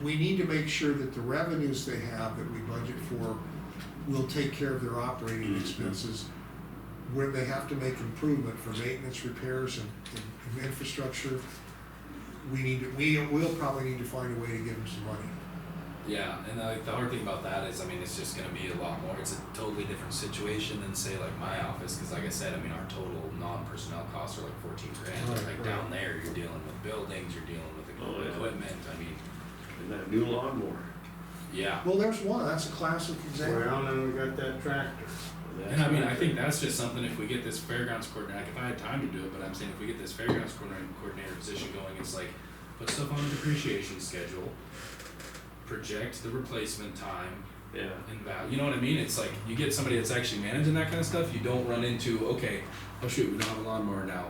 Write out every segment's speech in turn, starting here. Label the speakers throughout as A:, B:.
A: We need to make sure that the revenues they have that we budget for will take care of their operating expenses. When they have to make improvement for maintenance, repairs, and infrastructure, we'll probably need to find a way to give them some money.
B: Yeah, and the hard thing about that is, I mean, it's just gonna be a lot more, it's a totally different situation than say like my office, cause like I said, I mean, our total non-personnel costs are like 14 grand.
A: Right,
B: Like
A: right.
B: down there, you're dealing with buildings, you're dealing with
C: Oh, yeah.
B: equipment, I mean,
C: And that new lawnmower.
B: yeah.
A: Well, there's one, that's a classic example.
D: Well, then we got that tractor.
B: And I mean, I think that's just something, if we get this fairgrounds coordinator, like if I had time to do it, but I'm saying if we get this fairgrounds coordinator position going, it's like, put stuff on the depreciation schedule, project the replacement time
C: Yeah.
B: and value, you know what I mean? It's like, you get somebody that's actually managing that kind of stuff, you don't run into, okay, oh shoot, we don't have a lawnmower now.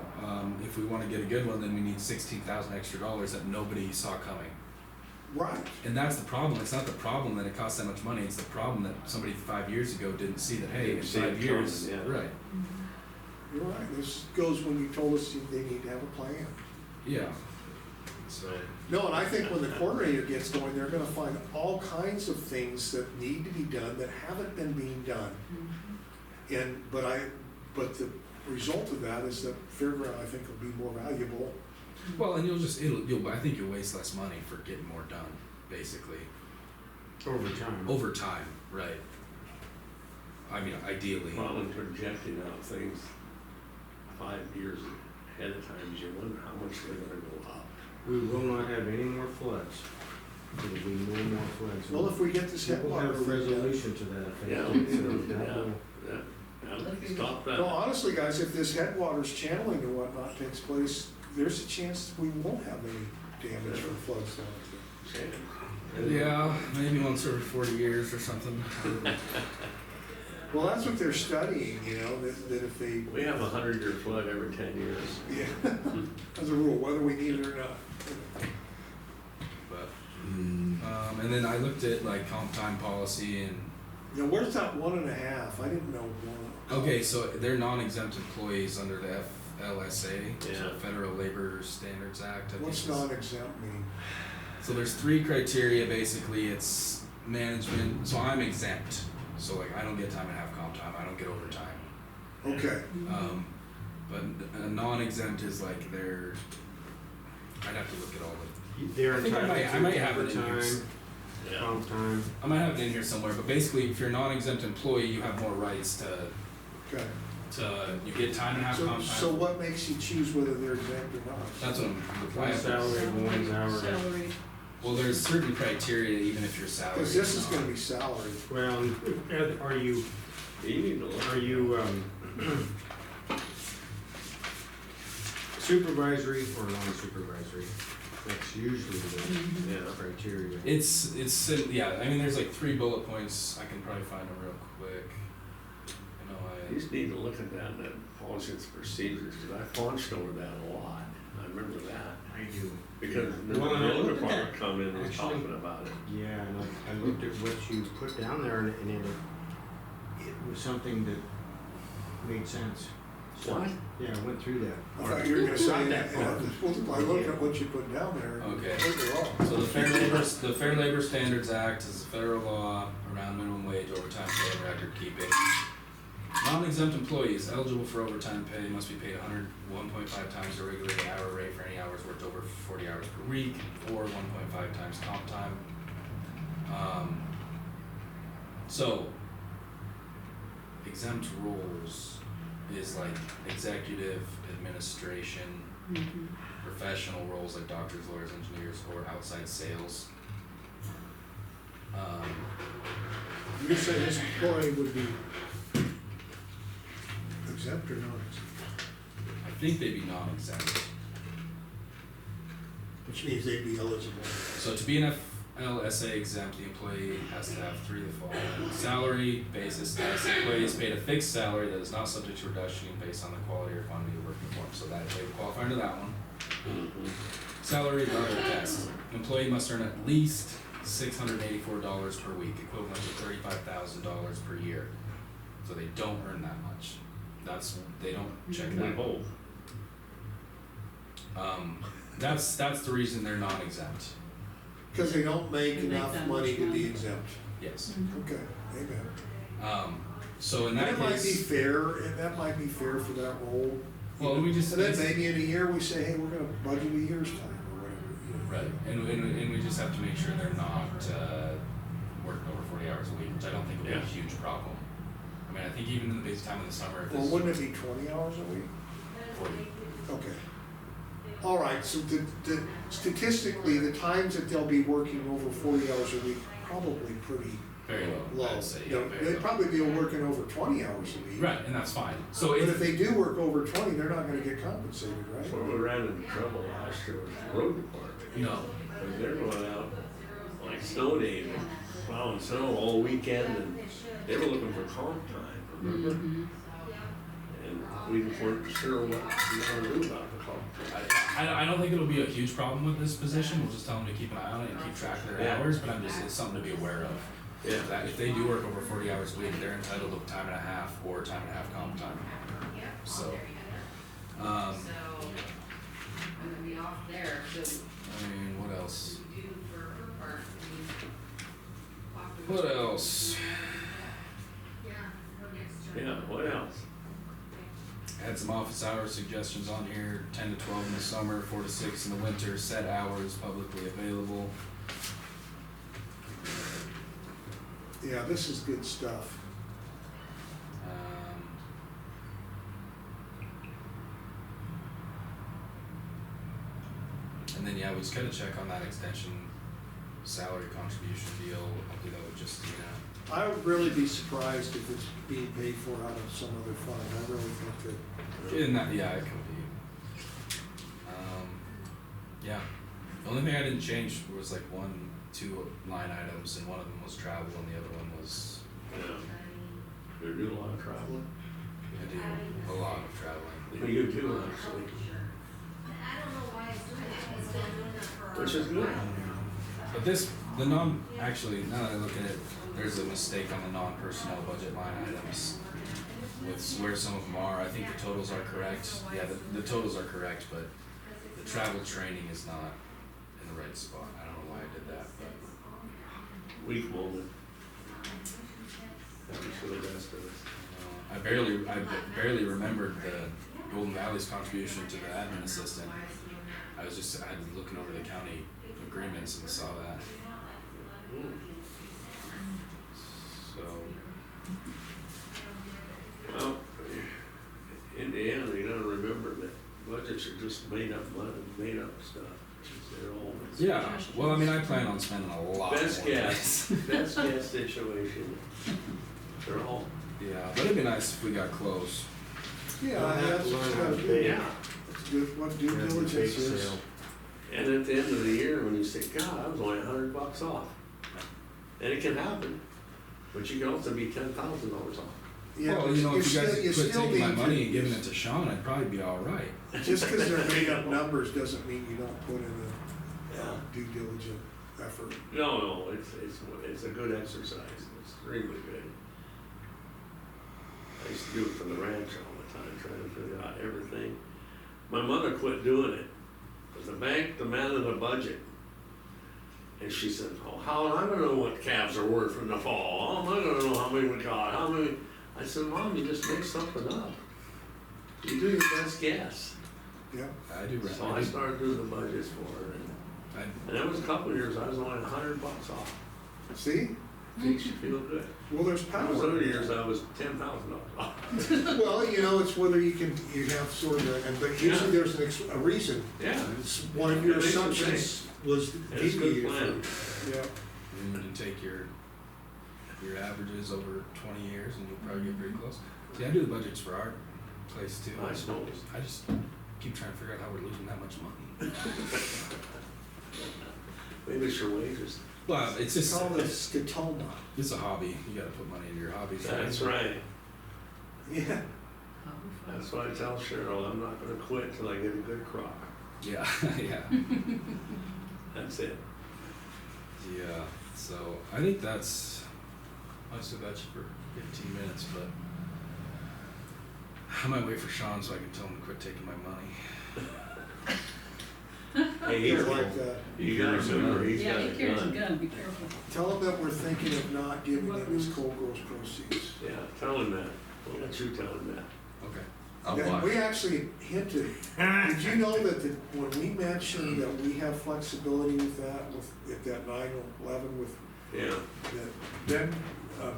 B: If we wanna get a good one, then we need 16,000 extra dollars that nobody saw coming.
A: Right.
B: And that's the problem, it's not the problem that it costs that much money, it's the problem that somebody 5 years ago didn't see that, hey, in
C: Didn't see it
B: 5 years,
C: coming, yeah.
B: right,
A: You're right, this goes when you told us they need to have a plan.
B: yeah. So,
A: No, and I think when the coordinator gets going, they're gonna find all kinds of things that need to be done that haven't been being done. But the result of that is that fairground, I think, will be more valuable.
B: well, and I think you'll waste less money for getting more done, basically,
D: Over time.
B: over time, right? I mean, ideally,
C: Well, and projecting out things 5 years ahead of time, you wonder how much they're gonna go up.
D: We will not have any more floods. There will be no more floods.
A: Well, if we get this
D: We'll
A: headwater.
D: have a resolution to that effect.
C: Yeah,
D: So that
C: yeah,
D: will-
C: yeah. Stop that.
A: No, honestly, guys, if this headwaters channeling or whatnot takes place, there's a chance we won't have any damage from floods down there.
B: yeah, maybe once every 40 years or something.
A: Well, that's what they're studying, you know, that if they,
C: We have 100-year flood every 10 years.
A: yeah, as a rule, whether we need it or not.
B: But, and then I looked at like comp time policy and,
A: You know, where's that 1.5? I didn't know one.
B: okay, so they're non-exempt employees under the FLSA, so
C: Yeah.
B: Federal Labor Standards Act. I think
A: What's
B: it's-
A: non-exempt mean?
B: So there's 3 criteria, basically, it's management, so I'm exempt, so like I don't get time and a half comp time, I don't get overtime.
A: Okay,
B: But a non-exempt is like they're, I'd have to look at all of
D: They're
B: I think I
D: entitled
B: might
D: to
B: have it in here.
D: overtime,
C: Yeah.
D: comp time.
B: I might have it in here somewhere, but basically, if you're a non-exempt employee, you have more rights
A: okay.
B: you get time and a half
A: So,
B: comp time.
A: so what makes you choose whether they're exempt or not?
B: That's what I
D: One's
B: have.
D: salary, one's hourly.
E: Salary.
B: Well, there's certain criteria, even if you're salaried.
A: Because this
B: or
A: is
B: not.
A: gonna be salary.
D: Well, Ed, are you, supervisory or non-supervisory? That's usually the
C: Yeah.
D: criteria.
B: Yeah, I mean, there's like 3 bullet points, I can probably find them real quick.
C: You just need to look at that, and policies and procedures, because I paunched over that a lot. I remember that.
D: I do.
C: Because the
D: Well, and I
C: road
D: looked at
C: department
D: that,
C: come in and was
D: actually.
C: talking about it.
D: Yeah, and I looked at what you put down there and it was something that made sense. So,
C: What?
D: yeah, I went through that.
A: I thought you were gonna say
D: Not
A: that,
D: that far.
A: I looked at what you put down there.
B: Okay.
A: Completely wrong.
B: So the Fair Labor Standards Act is a federal law around minimum wage, overtime pay, and record keeping. Non-exempt employees eligible for overtime pay must be paid 101.5 times the regulated hour rate for any hours worked over 40 hours per week, or 1.5 times comp time. So, exempt roles is like executive, administration, professional roles like doctors, lawyers, engineers, or outside sales.
A: You say this employee would be exempt or non-exempt?
B: I think they'd be non-exempt.
A: Which means they'd be eligible.
B: So to be an FLSA exempt, the employee has to have 3 of the following. Salary basis status. The employee is paid a fixed salary that is not subject to reduction based on the quality or quantity of work performed. So that they would qualify under that one. Salary level test. Employee must earn at least $684 per week, equivalent to $35,000 per year. So they don't earn that much. They don't check
C: We
B: that.
C: hope.
B: That's the reason they're non-exempt.
A: Cause they don't make
E: They make
A: enough
E: that
A: money
E: much
A: to be
E: money.
A: exempt.
B: Yes.
A: Okay, amen.
B: So in
A: And
B: that
A: that might be
B: case,
A: fair, and that might be fair for that role.
B: well, we just
A: And then maybe in a year, we say, hey, we're gonna budget a year's time or whatever, you know.
B: right, and we just have to make sure they're not working over 40 hours a week, which I don't think will be a
C: Yeah.
B: huge problem. I mean, I think even in the busy time of the summer, if
A: Well,
B: it's
A: wouldn't it be 20 hours a week?
B: 40,
A: Okay. All right, so statistically, the times that they'll be working over 40 hours a week, probably pretty
B: very low,
A: low.
B: I'd say,
A: You know,
B: yeah, very
A: they'd
B: low.
A: probably be working over 20 hours a week.
B: Right, and that's fine. So
A: But if they do work over 20, they're not gonna get compensated,
C: That's where
A: right?
C: we ran into trouble last year with the road department.
B: No.
C: When they're going out like snow days and plowing snow all weekend and they were looking for comp time, remember?
E: Mhm.
C: And we weren't sure what we were gonna do about the comp time.
B: I don't think it'll be a huge problem with this position. We'll just tell them to keep an eye on it and keep track of their
C: Yeah.
B: hours. But it's something to be aware of.
C: Yeah.
B: That if they do work over 40 hours a week, they're entitled to time and a half or time and a half comp time. So,
F: So, I'm gonna be off there, so
B: I mean, what else?
F: we do for her part, I mean,
B: What else?
C: Yeah, what else?
B: Had some office hour suggestions on here, 10 to 12 in the summer, 4 to 6 in the winter, set hours, publicly available.
A: Yeah, this is good stuff.
B: Um, and then, yeah, we just gotta check on that extension salary contribution deal. I'll do that with Justina.
A: I would really be surprised if it's being paid for out of some other fund. I really think that,
B: In that, yeah, it could be. Yeah, the only thing I didn't change was like 2 line items, and one of them was travel, and the other one was
C: Yeah. You're doing a lot of traveling?
B: I do a lot of traveling.
C: You do, actually, which is good.
B: But actually, now that I look at it, there's a mistake on the non-personnel budget line items with where some of them are. I think the totals are correct. Yeah, the totals are correct, but the travel training is not in the right spot. I don't know why I did that, but
C: Weak moment. That was for the rest of us.
B: I barely remembered the Golden Valley's contribution to the admin assistant. I was looking over the county agreements and saw that. So,
C: Well, in the end, you gotta remember that budgets are just made up money, made up stuff. They're all.
B: yeah, well, I mean, I plan on spending a lot
C: Best
B: more.
C: guess, best guess situation. They're all,
B: Yeah, but it'd be nice if we got close.
A: yeah,
D: They'll have
A: that's
D: to
A: what
D: learn
A: you
D: how
A: gotta
D: to
A: do.
D: pay.
C: yeah.
A: That's good, what due
D: Yeah, the
A: diligence
D: bake
A: is.
D: sale.
C: And at the end of the year, when you say, God, I was only $100 off. And it can happen, but you can also be $10,000 off.
A: Yeah,
B: Well, you know, if you guys
A: you
B: quit
A: still
B: taking my
A: need to-
B: money and giving it to Sean, I'd probably be all right.
A: Just because they're made up numbers doesn't mean you don't put in
C: Yeah.
A: a due diligent effort.
C: No, it's a good exercise, it's extremely good. I used to do it for the ranch all the time, trying to figure out everything. My mother quit doing it, because the bank demanded a budget. And she said, oh, how am I gonna know what calves are worth in the fall? How am I gonna know how many we got, how many? I said, Mom, you just make something up. You do your best guess.
A: Yeah,
B: I do.
C: So I started doing the budgets for her, and that was a couple of years, I was only $100 off.
A: see?
C: Makes you feel good.
A: Well, there's
C: There
A: power.
C: was other years I was $10,000 off.
A: Well, you know, it's whether you have sort of, but usually
C: Yeah.
A: there's a reason.
C: Yeah.
A: It's one of your
C: It makes you
A: assumptions was
C: It's a good
A: deviated
C: plan.
A: from. Yeah,
B: And you can take your averages over 20 years, and you'll probably get pretty close. See, I do the budgets for our place too.
C: I suppose.
B: I just keep trying to figure out how we're losing that much money.
C: Maybe it's your wages.
B: Well, it's just
A: call it scotoma.
B: it's a hobby. You got to put money into your hobbies.
C: That's right.
A: Yeah,
C: That's why I tell Cheryl, I'm not gonna quit till I get a good crop.
B: Yeah, yeah,
C: That's it.
B: yeah. So I think that's. I still got you for 15 minutes, but I might wait for Sean so I can tell him to quit taking my money.
C: Hey, he's
A: like that.
C: You gotta remember, he's
E: Yeah,
C: got
E: he
C: a
E: carries a
C: gun.
E: gun, be careful.
A: Tell him that we're thinking of not giving him his Cold Gross proceeds.
C: Yeah, tell him that. I'll let you tell him that.
B: Okay.
A: Yeah, we actually hinted, did you know that when we mentioned that we have flexibility with that, at that 9/11 with,
C: Yeah.
A: that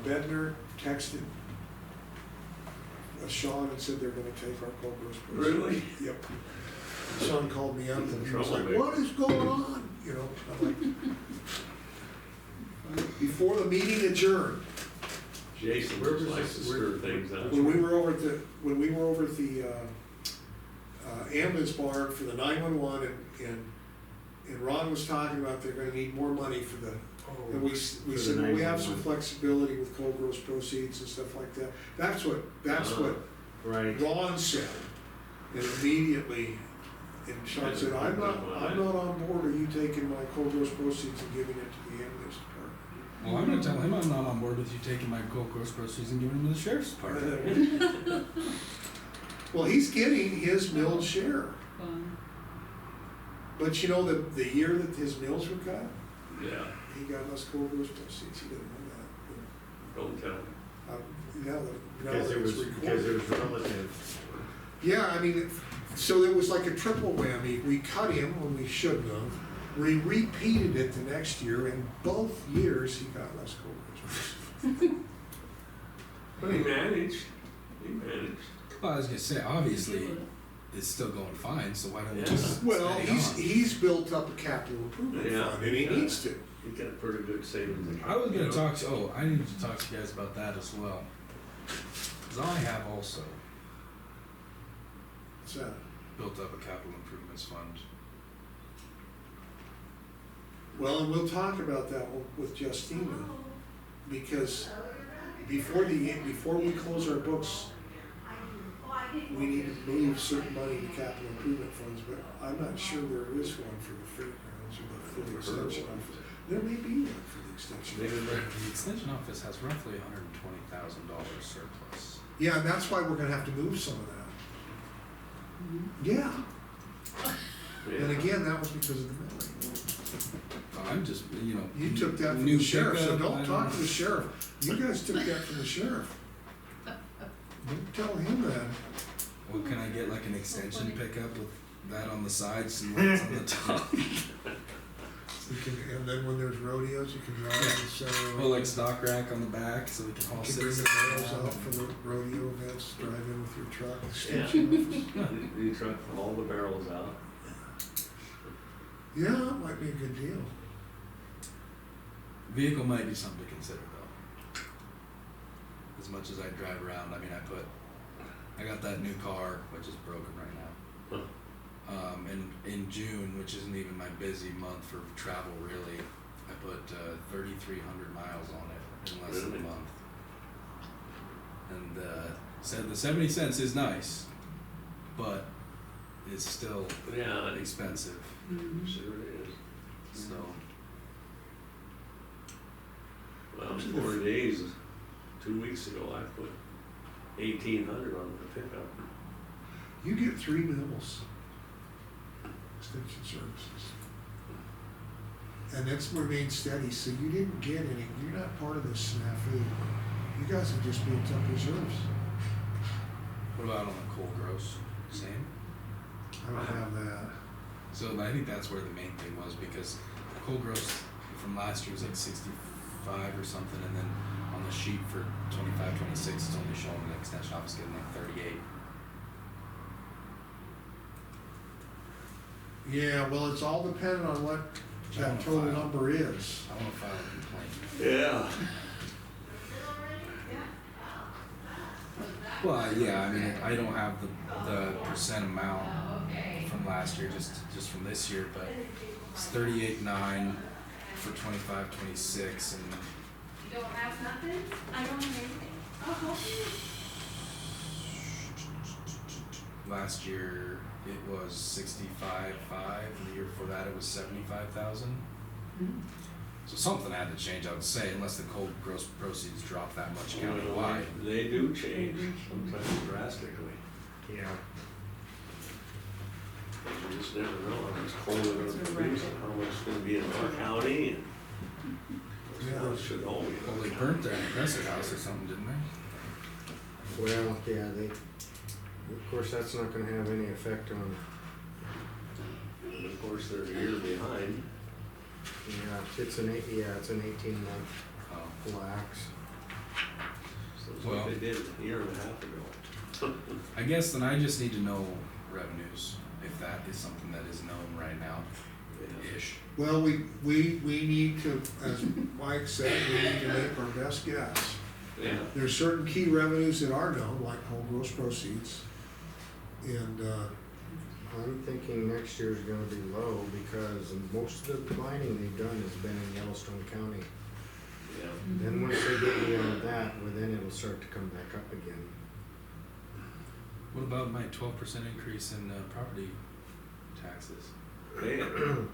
A: Bednar texted Sean and said they're gonna take our Cold Gross proceeds.
C: Really?
A: Yep. Sean called me up and he was like,
C: Troublemaker.
A: what is going on? You know, I'm like, before the meeting adjourned,
C: Jason
A: Where
C: just
A: was
C: likes to
A: this?
C: stir things up.
A: when we were over at the ambulance barn for the 911 and Ron was talking about they're gonna need more money for the, and we
D: the
A: said, well, we have some
D: 911.
A: flexibility with Cold Gross proceeds and stuff like that. That's what
D: Right.
A: Ron said. And immediately, and Sean said, I'm not on board, are you taking my Cold Gross proceeds and giving it to the ambulance department?
B: Well, I'm gonna tell him I'm not on board with you taking my Cold Gross proceeds and giving them to the sheriff's department.
A: Well, he's getting his milled share,
E: Fun.
A: but you know, the year that his mills were cut,
C: Yeah,
A: he got less Cold Gross proceeds, he didn't know that.
C: don't tell him.
A: Now
D: Because
A: that
D: it
A: it's
D: was, because it
A: recorded.
D: was relative.
A: Yeah, I mean, so it was like a triple whammy, we cut him when we shouldn't have, we repeated it the next year, and both years he got less Cold Gross proceeds.
C: But he managed. He managed.
B: Well, I was gonna say, obviously, it's still going fine, so why don't we
C: Yeah.
B: just
A: Well,
B: steady on?
A: he's built up a capital improvement
C: Yeah.
A: fund, and he
C: Yeah.
A: needs to.
C: He got a pretty good savings account.
B: I was
C: you
B: gonna
C: know?
B: talk to, I needed to talk to you guys about that as well. Cause I have also
A: What's that?
B: built up a capital improvements fund.
A: Well, and we'll talk about that with Justina, because before we close our books, we need to move certain money to capital improvement funds, but I'm not sure there is one for the fairgrounds or for the extension office. There may be one for the extension
C: Maybe
A: office.
C: they're-
B: The extension office has roughly $120,000 surplus.
A: Yeah, and that's why we're gonna have to move some of that. Yeah, and
C: Yeah.
A: again, that was because of the milling.
B: I'm just, you know.
A: You took that from
B: new
A: the sheriff, so
B: pickup,
A: don't
B: I
A: talk to the sheriff. You guys took that from the sheriff. Don't tell him that.
B: Well, can I get like an extension pickup with that on the sides and lights on the top?
A: You can, and then when there's rodeos, you can drive in the center.
B: Well, like stock rack on the back so we can all
A: You can
B: sit.
A: bring the barrels out for the rodeo events, drive in with your truck, extension office.
C: You truck all the barrels out.
A: Yeah, it might be a good deal.
B: Vehicle might be something to consider though. As much as I drive around, I mean, I got that new car, which is broken right now. And in June, which isn't even my busy month for travel really, I put 3,300 miles on it in less than a
C: Really?
B: month. And said the 70 cents is nice, but it's still
C: Yeah,
B: expensive.
C: sure it is.
B: So
C: Well, 4 days, 2 weeks ago, I put 1,800 on the pickup.
A: You get 3 mills, extension services. And it's remained steady, so you didn't get any, you're not part of this snafu. You guys have just built up reserves.
B: what about on the Cold Gross? Same?
A: I don't have that.
B: So I think that's where the main thing was because Cold Gross from last year was like 65 or something, and then on the sheet for 25, 26, it's only showing the extension office getting like 38.
A: Yeah, well, it's all dependent on what
B: I
A: that
B: wanna
A: total
B: file.
A: number is.
B: I want to file a complaint.
C: Yeah.
B: Well, yeah, I mean, I don't have the percent amount from last year, just from this year, but it's 38.9 for 25, 26, and
F: You don't have nothing? I don't have anything. Oh,
B: last year it was 65.5, and the year before that it was 75,000. So something had to change, I would say, unless the Cold Gross proceeds drop that much countywide.
C: They do change, sometimes drastically.
D: Yeah.
C: You just never know how much coal they're gonna produce and how much is gonna be in our county and.
A: Yeah.
C: It should all be.
B: Well, they burnt their compressor house or something, didn't they?
D: Well, yeah, of course, that's not gonna have any effect on,
C: And of course, they're a year behind.
D: it's an 18-month
B: Oh.
D: lax.
C: So it's
B: Well-
C: what they did a year and a half ago.
B: I guess then I just need to know revenues, if that is something that is known right now,
C: Yeah.
B: ish.
A: Well, we need to, as Mike said, we need to make our best guess.
C: Yeah.
A: There's certain key revenues that are known, like home gross proceeds. And,
D: I'm thinking next year's gonna be low because most of the mining they've done has been in Yellowstone County.
C: Yeah.
D: Then once they get beyond that, well, then it'll start to come back up again.
B: What about my 12% increase in property taxes?
C: Man,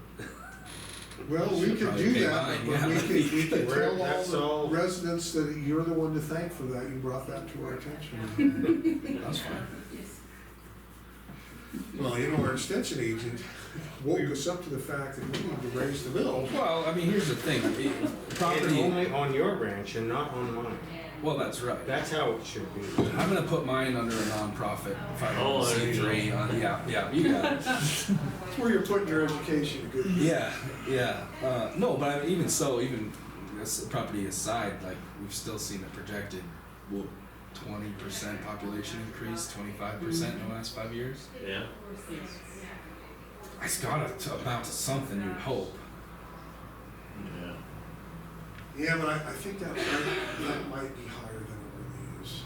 A: well, we could
B: Probably
A: do
B: pay
A: that,
B: mine,
A: but
B: yeah.
A: we could
D: Where-
A: tell
D: that's
A: all
D: all-
A: the residents that you're the one to thank for that, you brought that to our attention.
B: That's fine.
A: Well, you know, our extension agent woke us up to the fact that we need to raise the mill.
B: Well, I mean, here's the thing,
D: And
B: property,
D: only on your branch and not on mine.
B: well, that's right.
D: That's how it should be.
B: I'm gonna put mine under a nonprofit,
C: Oh, there you
B: 501c3, yeah, you got it.
A: That's where you're putting your education, good.
B: Yeah, yeah, no, but I mean, even so, even this property aside, like, we've still seen a projected, well, 20% population increase, 25% in the last 5 years.
C: yeah.
B: It's gotta amount to something, you'd hope.
C: Yeah.
A: Yeah, but I think that might be higher than it really is.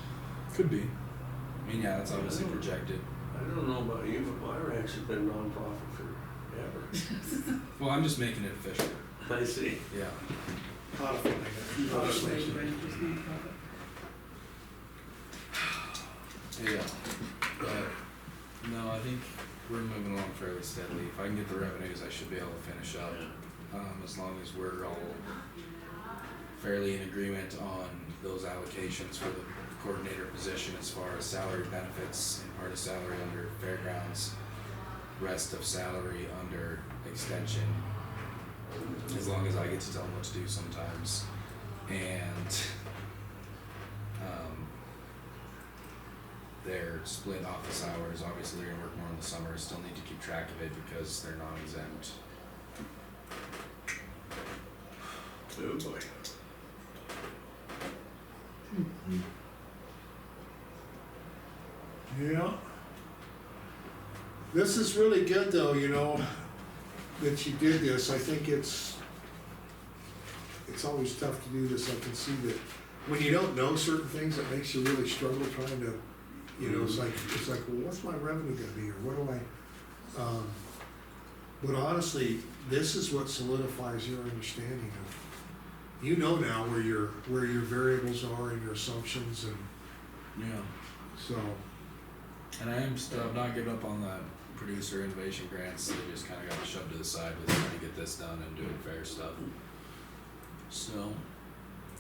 B: Could be. I mean, yeah, that's obviously projected.
C: I don't know about you, but my ranch has been nonprofit forever.
B: Well, I'm just making it official,
C: I see.
B: yeah. Yeah, but, no, I think we're moving along fairly steadily. If I can get the revenues, I should be able to finish up. As long as we're all fairly in agreement on those allocations for the coordinator position as far as salary benefits and part of salary under fairgrounds, rest of salary under extension, as long as I get to tell them what to do sometimes. And, their split office hours, obviously they're gonna work more in the summer, still need to keep track of it because they're non-exempt.
C: Oh boy.
A: Yeah. This is really good though, you know, that you did this. I think it's always tough to do this. I can see that when you don't know certain things, it makes you really struggle trying to, you know, it's like, well, what's my revenue gonna be, or what do I, but honestly, this is what solidifies your understanding of, you know now where your variables are and your assumptions, and
B: Yeah.
A: so,
B: And I am still, I've not given up on the producer innovation grants, they just kinda got shoved to the side with trying to get this done and doing fair stuff. So,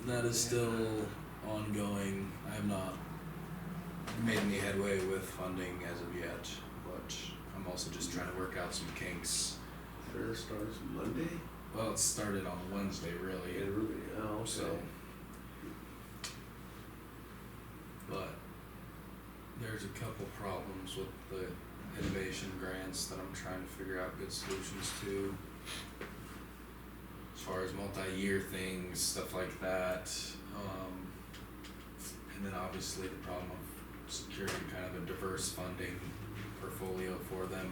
B: that is still ongoing, I have not made any headway with funding as of yet, but I'm also just trying to work out some kinks.
C: Fair starts Monday?
B: Well, it started on Wednesday really,
C: Yeah, really, oh, okay.
B: so. But there's a couple problems with the innovation grants that I'm trying to figure out good solutions to. As far as multi-year things, stuff like that. And then obviously the problem of securing kind of a diverse funding portfolio for them.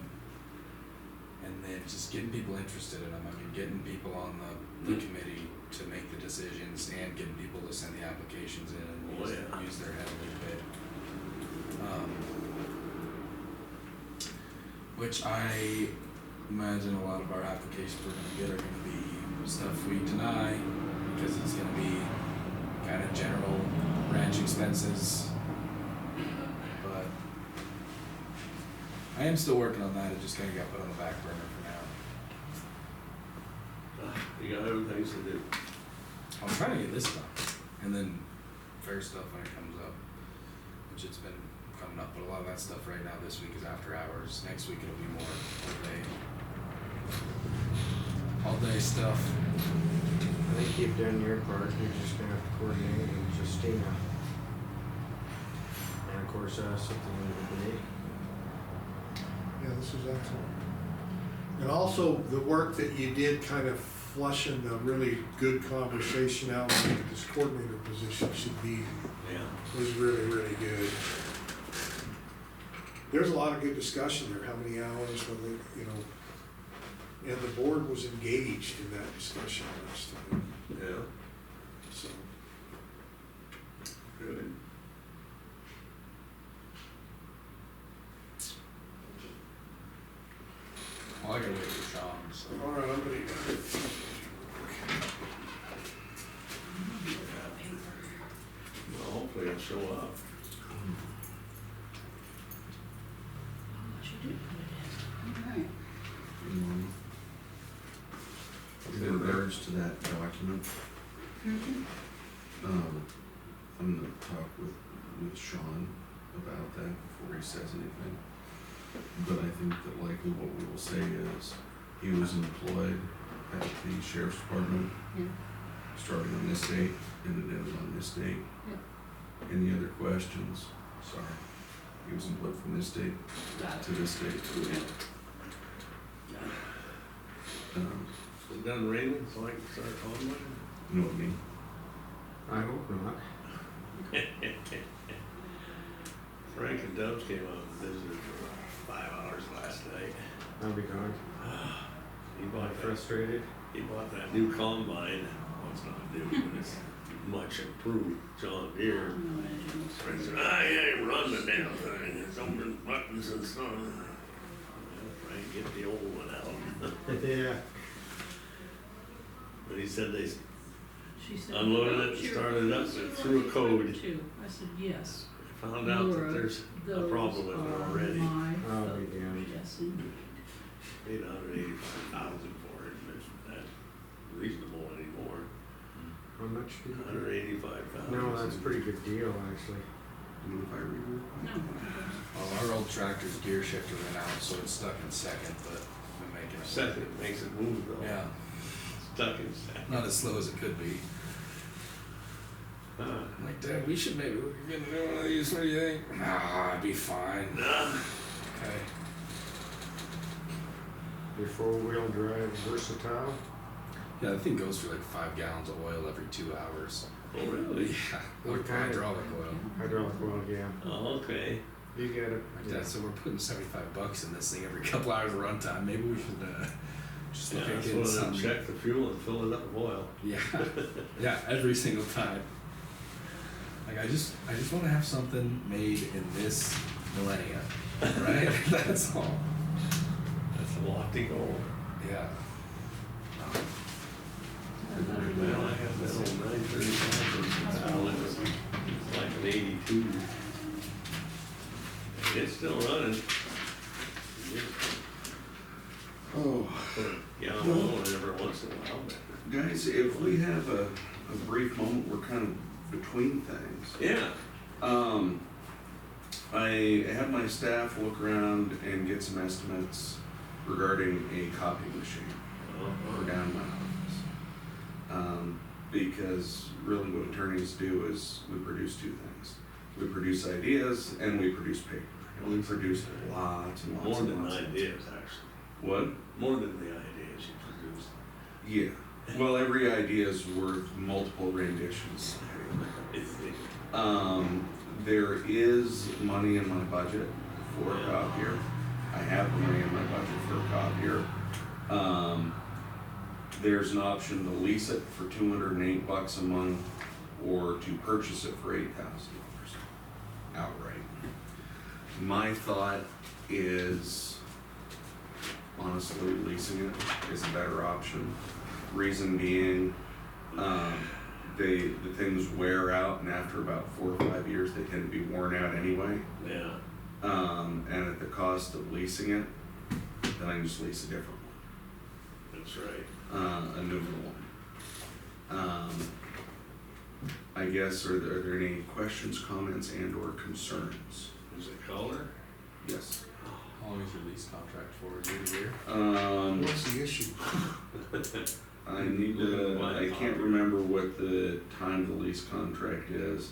B: And then just getting people interested in them. I mean, getting people on the committee to make the decisions and getting people to send the applications in and
C: Oh, yeah.
B: use their head a little bit. Which I imagine a lot of our applications we're gonna get are gonna be stuff we deny because it's gonna be kind of general ranch expenses. But I am still working on that, it just kinda got put on the back burner for now.
C: You got other things to do.
B: I'm trying to get this done, and then fair stuff when it comes up, which it's been coming up, but a lot of that stuff right now this week is after hours. Next week it'll be more all day stuff.
D: I think you've done your part, you're just gonna have to coordinate with Justina. And of course, us at the end of the day.
A: Yeah, this is excellent. And also, the work that you did kind of flushing the really good conversation out with this coordinator position should be,
C: Yeah.
A: was really, really good. There's a lot of good discussion there, how many hours, whether, you know, and the board was engaged in that discussion last time,
C: Yeah,
A: so.
C: good.
B: Well, I gotta wait for Sean, so.
A: All right, I'm gonna,
C: Well, hopefully it'll show up.
F: Alright.
E: In regards to that document, I'm gonna talk with Sean about that before he says anything. But I think that likely what we will say is, he was employed at the sheriff's department,
F: Yeah.
E: starting on this date, and it ended on this date.
F: Yeah.
E: Any other questions? Sorry. He was employed from this date
F: Got it.
E: to this date.
C: Is it done raining so I can start calling one?
E: You know what I mean?
D: I hope not.
C: Frank and Dubs came out and visited for 5 hours last night.
D: I'll be gone.
C: He bought that,
D: Frustrated.
C: he bought that new combine. Well, it's not new, but it's much improved John Deere. Frank said, I ain't run the damn thing, it's open buttons and stuff. Well, Frank, get the old one out.
D: Yeah.
C: But he said they
G: She said,
C: unloaded it and
G: "Sure,
C: started it up
G: sure,
C: and threw a code.
G: too." I said, yes.
C: Found out that there's a problem with it already.
D: I'll be damned.
G: Yes, indeed.
C: Paid $185,000 for it, and it's not reasonable anymore.
D: How much did you?
C: $185,000.
D: No, that's a pretty good deal, actually.
E: You know if I read
G: No.
B: Well, our old tractor's gear shifter went out, so it's stuck in second, but we're making it.
C: Second makes it move though.
B: Yeah,
C: Stuck in second.
B: not as slow as it could be. I'm like, Dad, we should maybe, we could get one of these, what do you think? Nah, I'd be fine. Okay.
D: Your four-wheel drive versatile.
B: Yeah, the thing goes for like 5 gallons of oil every 2 hours.
C: Oh, really?
B: Yeah,
D: What
B: like
D: kind?
B: hydraulic oil.
D: Hydraulic oil, yeah.
C: Oh, okay.
D: You get it.
B: My dad said we're putting $75 in this thing every couple hours of runtime. Maybe we should just
C: Yeah,
B: look at
C: that's
B: getting
C: one of them,
B: some.
C: check the fuel and fill it up with oil.
B: Yeah, yeah, every single time. Like I just want to have something made in this millennia, right? That's all.
C: That's a lofty goal.
B: Yeah.
C: Well, I have that old 935 and it's like an 82. It's still running.
E: Oh,
C: Put a gallon of oil in every once in a while. but-
E: guys, if we have a brief moment, we're kind of between things.
C: Yeah.
E: I had my staff look around and get some estimates regarding a copying machine for down in my office. Because really what attorneys do is we produce two things. We produce ideas and we produce paper. And we produce lots and lots
C: More
E: and
C: than
E: lots.
C: ideas, actually.
E: What?
C: More than the ideas you produce.
E: Yeah. Well, every idea is worth multiple renditions. There is money in my budget for a copier. I have money in my budget for a copier. There's an option to lease it for $208 a month or to purchase it for $8,000 outright. My thought is honestly leasing it is a better option. Reason being, the things wear out, and after about 4 or 5 years, they tend to be worn out anyway.
C: Yeah.
E: And at the cost of leasing it, then I can just lease a different one,
C: That's right.
E: a newer one. I guess, are there any questions, comments, and/or concerns?
C: Is it color?
E: Yes.
B: How long is your lease contract for, year to year?
A: What's the issue?
E: I need to, I can't remember what the time of the lease contract is.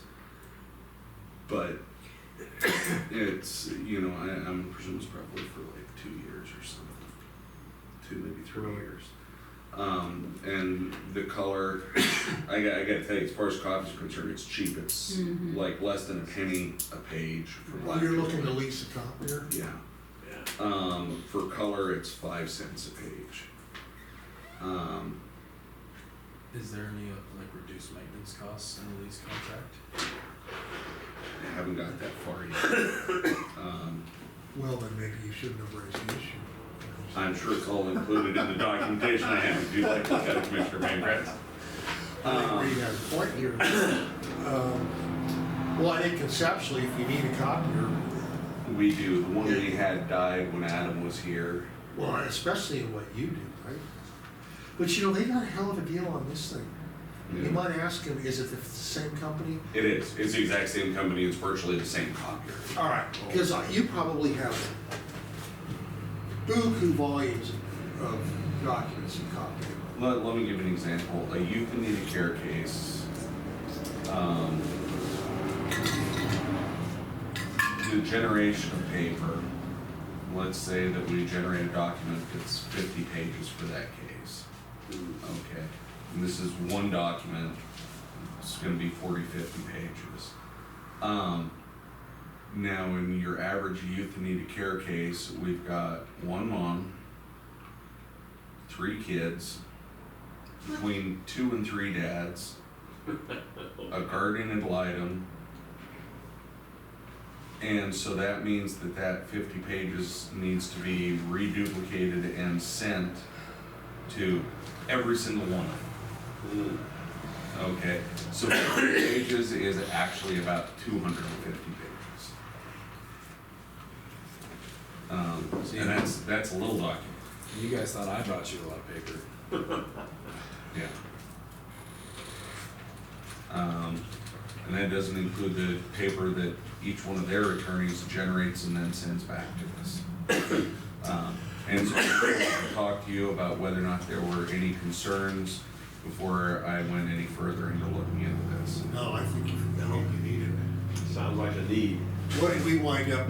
E: But it's, you know, I'm presuming it's probably for like 2 years or something. 2, maybe 3 years. And the color, I gotta tell you, as far as copies are concerned, it's cheap. It's
G: Mhm.
E: like less than a penny a page for
A: Well,
E: black.
A: you're
E: and
A: looking to
E: white.
A: lease a copier?
E: Yeah.
C: Yeah.
E: For color, it's 5 cents a page.
B: Is there any like reduced maintenance costs in the lease contract?
E: I haven't got that far yet.
A: Well, then maybe you shouldn't have raised the issue.
E: I'm sure it's all included in the documentation I have. If you'd like to look at it, Commissioner Bancroft.
A: I think Reed has a point here. Well, I think conceptually, if you need a copier,
E: We do. The one we had died when Adam was here.
A: well, especially in what you do, right? But you know, they got a hell of a deal on this thing. You might ask him, is it the same company?
E: It is. It's the exact same company. It's virtually the same copier.
A: All right, because you probably have buku volumes of documents you copy.
E: Let me give an example. A Euclid care case. The generation of paper. Let's say that we generate a document that's 50 pages for that case. Okay. And this is one document. It's going to be 40, 50 pages. Now, in your average euthanasia care case, we've got one mom, 3 kids, between 2 and 3 dads, a guardian ad litem, and so that means that that 50 pages needs to be reduplicated and sent to every single one of them. Okay, so 50 pages is actually about 250 pages. And that's a little document.
B: You guys thought I brought you a lot of paper.
E: Yeah. And that doesn't include the paper that each one of their attorneys generates and then sends back to us. And so I talked to you about whether or not there were any concerns before I went any further into looking into this.
A: No, I think you need it.
C: Sounds like a need.
A: What did we wind up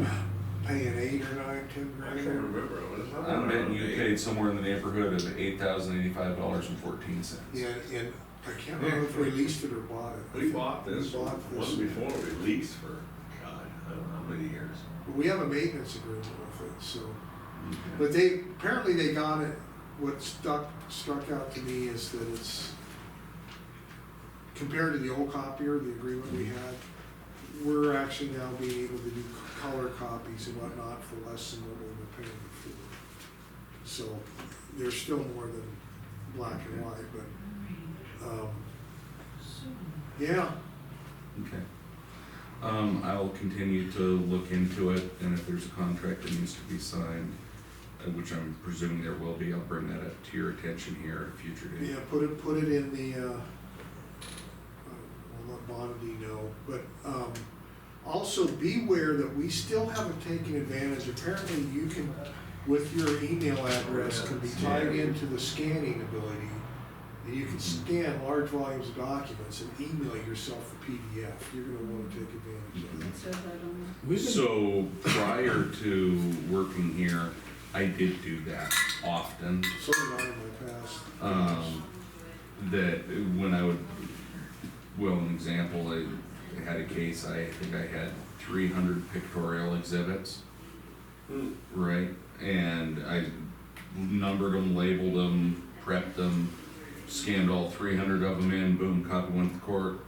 A: paying, 8 or 9, 10
C: I
A: grand?
C: can't remember. What is that?
E: I'm betting you paid somewhere in the neighborhood of $8,085.14.
A: Yeah, and I can't remember if we leased it or bought it.
C: We bought this
A: We bought
C: one
A: this.
C: before we leased for, God, I don't know how many years.
A: We have a maintenance agreement with it, so.
E: Okay.
A: But apparently they got it, what struck out to me is that it's, compared to the old copier, the agreement we had, we're actually now being able to do color copies and whatnot for less than what we were paying before. So there's still more than black and white, but, yeah.
E: Okay. I'll continue to look into it, and if there's a contract that needs to be signed, which I'm presuming there will be, I'll bring that up to your attention here at a future date.
A: Yeah, put it in the, I'll let Bondy know, but, also beware that we still haven't taken advantage, apparently you can, with your email address, can be tied into the scanning ability, and you can scan large volumes of documents and email yourself the PDF, you're gonna wanna take advantage of that.
G: It says that on
B: We've been,
E: So prior to working here, I did do that often.
A: So did I in my past.
E: That when I would, well, an example, I had a case, I think I had 300 pictorial exhibits, right? And I numbered them, labeled them, prepped them, scanned all 300 of them in, boom, copy went to the court,